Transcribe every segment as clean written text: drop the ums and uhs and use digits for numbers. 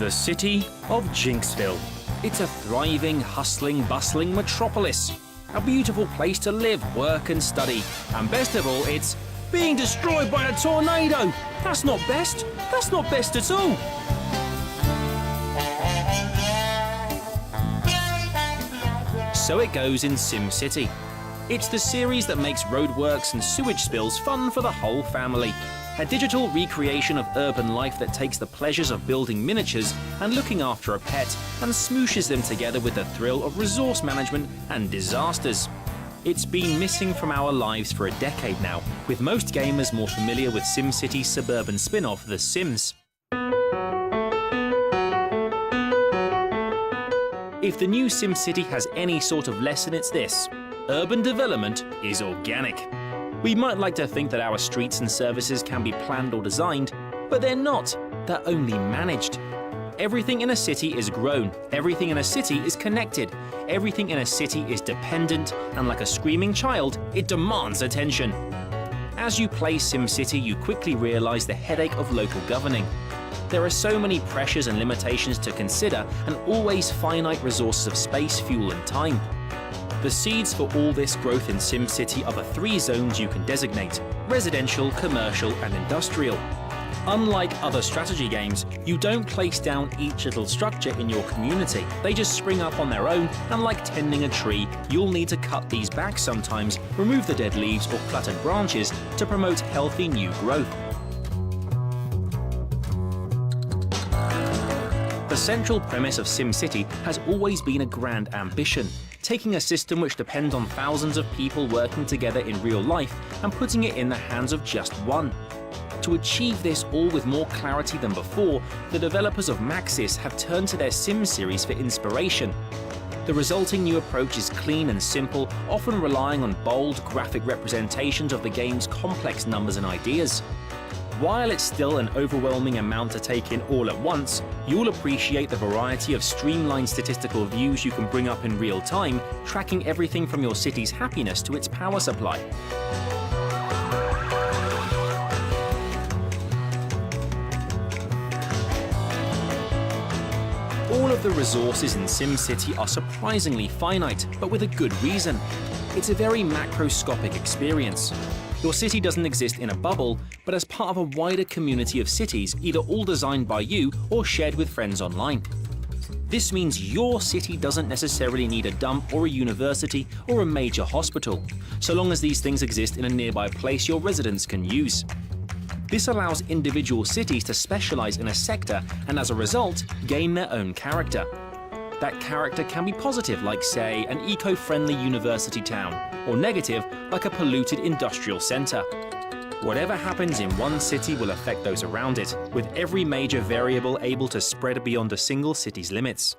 The city of Ginxville. It's a thriving, hustling, bustling metropolis. A beautiful place to live, work and study. And best of all, it's being destroyed by a tornado. That's not best. That's not best at all. So it goes in SimCity. It's the series that makes roadworks and sewage spills fun for the whole family. A digital recreation of urban life that takes the pleasures of building miniatures and looking after a pet and smooshes them together with the thrill of resource management and disasters. It's been missing from our lives for a decade now, with most gamers more familiar with SimCity's suburban spin-off, The Sims. If the new SimCity has any sort of lesson, it's this: urban development is organic. We might like to think that our streets and services can be planned or designed, but they're not. They're only managed. Everything in a city is grown. Everything in a city is connected. Everything in a city is dependent, and like a screaming child, it demands attention. As you play SimCity, you quickly realize the headache of local governing. There are so many pressures and limitations to consider, and always finite resources of space, fuel, and time. The seeds for all this growth in SimCity are the 3 zones you can designate: residential, commercial, and industrial. Unlike other strategy games, you don't place down each little structure in your community. They just spring up on their own, and like tending a tree, you'll need to cut these back sometimes, remove the dead leaves or cluttered branches to promote healthy new growth. The central premise of SimCity has always been a grand ambition, taking a system which depends on thousands of people working together in real life and putting it in the hands of just one. To achieve this all with more clarity than before, the developers of Maxis have turned to their Sim series for inspiration. The resulting new approach is clean and simple, often relying on bold, graphic representations of the game's complex numbers and ideas. While it's still an overwhelming amount to take in all at once, you'll appreciate the variety of streamlined statistical views you can bring up in real time, tracking everything from your city's happiness to its power supply. All of the resources in SimCity are surprisingly finite, but with a good reason. It's a very macroscopic experience. Your city doesn't exist in a bubble, but as part of a wider community of cities, either all designed by you or shared with friends online. This means your city doesn't necessarily need a dump or a university or a major hospital, so long as these things exist in a nearby place your residents can use. This allows individual cities to specialize in a sector and, as a result, gain their own character. That character can be positive, like, say, an eco-friendly university town, or negative, like a polluted industrial center. Whatever happens in one city will affect those around it, with every major variable able to spread beyond a single city's limits.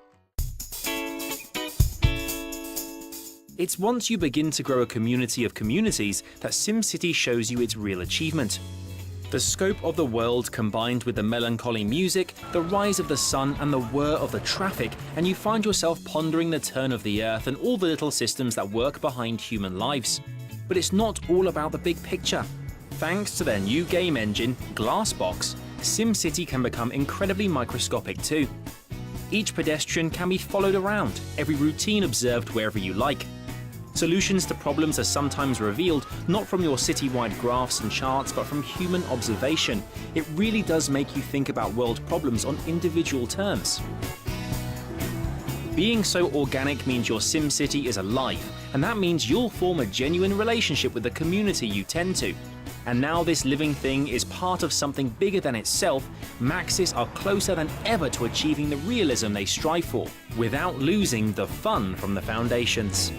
It's once you begin to grow a community of communities that SimCity shows you its real achievement. The scope of the world combined with the melancholy music, the rise of the sun and the whir of the traffic, and you find yourself pondering the turn of the earth and all the little systems that work behind human lives. But it's not all about the big picture. Thanks to their new game engine, Glassbox, SimCity can become incredibly microscopic too. Each pedestrian can be followed around, every routine observed wherever you like. Solutions to problems are sometimes revealed not from your city-wide graphs and charts, but from human observation. It really does make you think about world problems on individual terms. Being so organic means your SimCity is alive, and that means you'll form a genuine relationship with the community you tend to. And now this living thing is part of something bigger than itself, Maxis are closer than ever to achieving the realism they strive for, without losing the fun from the foundations.